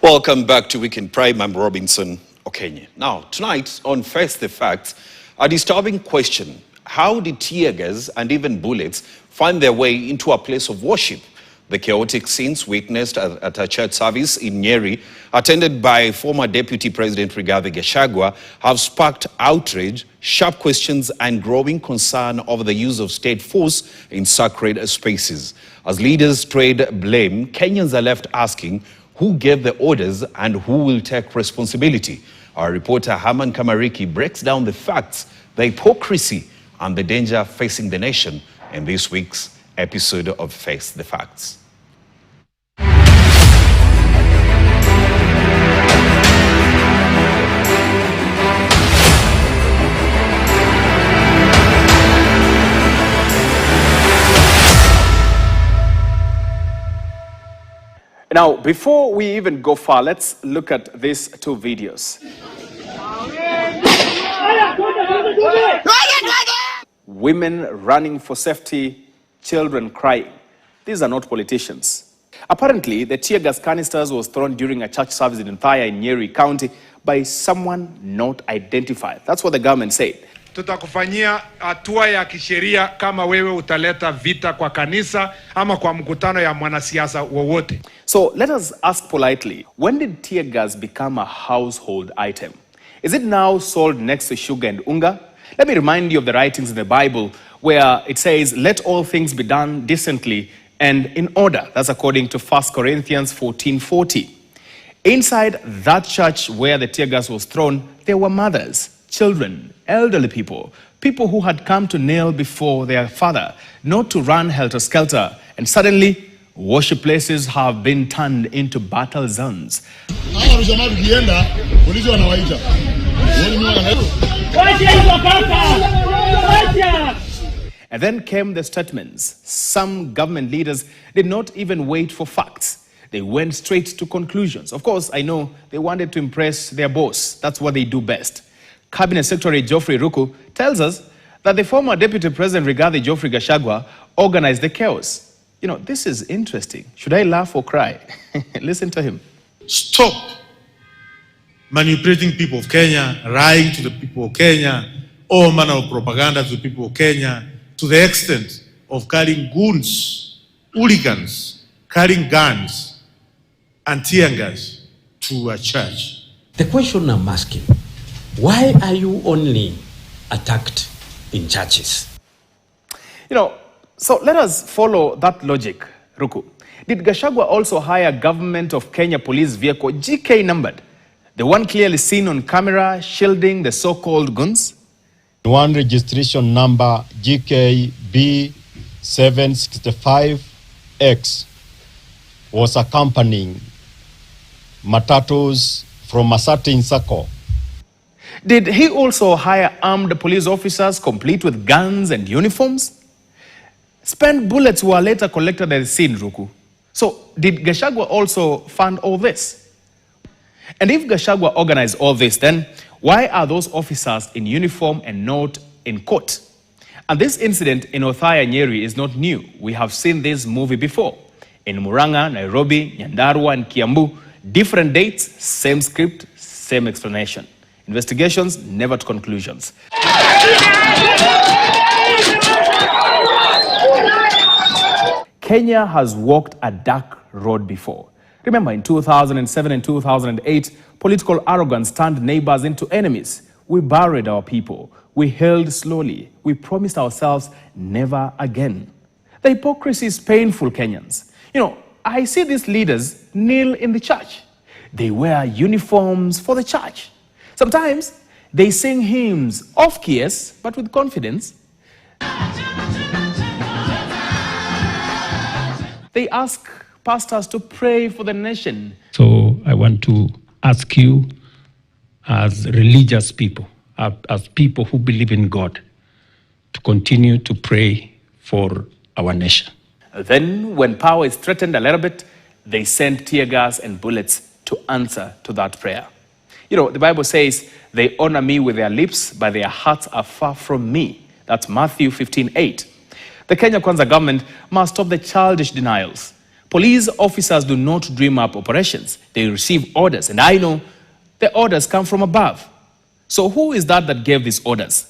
Welcome back to Weekend Prime. I'm Robinson Okenye. Now, tonight on Face the Facts, a disturbing question. How did tear gas and even bullets find their way into a place of worship? The chaotic scenes witnessed at a church service in Nyeri, attended by former Deputy President Rigathi Gachagua, have sparked outrage, sharp questions, and growing concern over the use of state force in sacred spaces. As leaders trade blame, Kenyans are left asking who gave the orders and who will take responsibility. Our reporter Herman Kamariki breaks down the facts, the hypocrisy, and the danger facing the nation in this week's episode of Face the Facts. Now, before we even go far, let's look at these two videos. Women running for safety, children crying. These are not politicians. Apparently, the tear gas canisters was thrown during a church service in Thaya in Nyeri County by someone not identified. That's what the government said. Tutakufanyia hatua ya kisheria kama wewe utaleta vita kwa kanisa ama kwa mkutano ya mwanasiasa wowote. So let us ask politely, when did tear gas become a household item? Is it now sold next to sugar and unga? Let me remind you of the writings in the Bible where it says, let all things be done decently and in order. That's according to 1 Corinthians 14:40. Inside that church where the tear gas was thrown, there were mothers, children, elderly people, people who had come to kneel before their father, not to run helter-skelter, and suddenly worship places have been turned into battle zones. And then came the statements. Some government leaders did not even wait for facts. They went straight to conclusions. Of course, I know they wanted to impress their boss. That's what they do best. Cabinet Secretary Geoffrey Ruku tells us that the former Deputy President Rigathi Gachagua organized the chaos. You know, this is interesting. Should I laugh or cry? Listen to him. Stop manipulating people of Kenya, lying to the people of Kenya, all manner of propaganda to the people of Kenya, to the extent of carrying goons, hooligans, carrying guns and tear gas to a church. The question I'm asking, why are you only attacked in churches? You know, so let us follow that logic, Ruku. Did Gachagua also hire government of Kenya police vehicle, GK numbered, the one clearly seen on camera shielding the so-called goons? One registration number GKB765X was accompanying matatus from a certain circle. Did he also hire armed police officers complete with guns and uniforms? Spent bullets were later collected at the scene, Ruku. So did Gachagua also fund all this? And if Gachagua organized all this, then why are those officers in uniform and not in court? And this incident in Othaya Nyeri is not new. We have seen this movie before. In Muranga, Nairobi, Nyandarua, and Kiambu, different dates, same script, same explanation. Investigations never to conclusions. Kenya has walked a dark road before. Remember, in 2007 and 2008, political arrogance turned neighbors into enemies. We buried our people. We healed slowly. We promised ourselves never again. The hypocrisy is painful, Kenyans. You know, I see these leaders kneel in the church. They wear uniforms for the church. Sometimes they sing hymns off key, yes, but with confidence. They ask pastors to pray for the nation. So I want to ask you, as religious people, as people who believe in God, to continue to pray for our nation. Then, when power is threatened a little bit, they send tear gas and bullets to answer to that prayer. You know, the Bible says, they honor me with their lips, but their hearts are far from me. That's Matthew 15:8. The Kenya Kwanza government must stop the childish denials. Police officers do not dream up operations. They receive orders, and I know the orders come from above. So who is that gave these orders?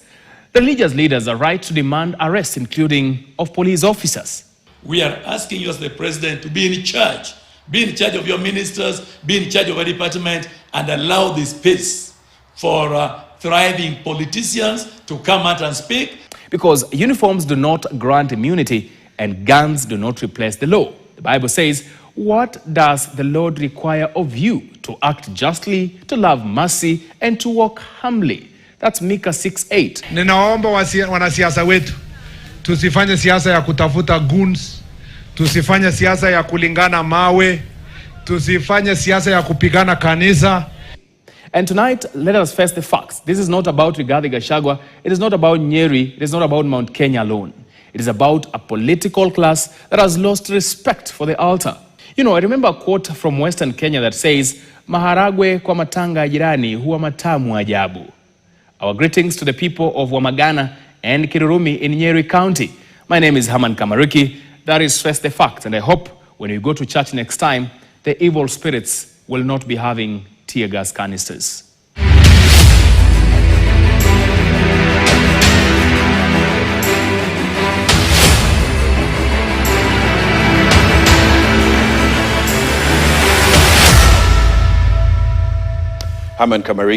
The religious leaders are right to demand arrests, including of police officers. We are asking you as the president to be in charge. Be in charge of your ministers, be in charge of your department, and allow the space for thriving politicians to come out and speak. Because uniforms do not grant immunity and guns do not replace the law. The Bible says, what does the Lord require of you? To act justly, to love mercy, and to walk humbly. That's Micah 6:8. Ninaomba wanasiasa wetu tusifanye siasa ya kutafuta goons, tusifanye siasa ya kulingana mawe, tusifanye siasa ya kupigana kanisa. And tonight, let us face the facts. This is not about Rigathi Gachagua. It is not about Nyeri. It is not about Mount Kenya alone. It is about a political class that has lost respect for the altar. You know, I remember a quote from Western Kenya that says, maharagwe kwa matanga ya jirani huwa matamu ajabu. Our greetings to the people of Wamagana and Kirurumi in Nyeri County. My name is Haman Kamariki. That is Face the Facts. And I hope when you go to church next time, the evil spirits will not be having tear gas canisters. Haman Kamariki.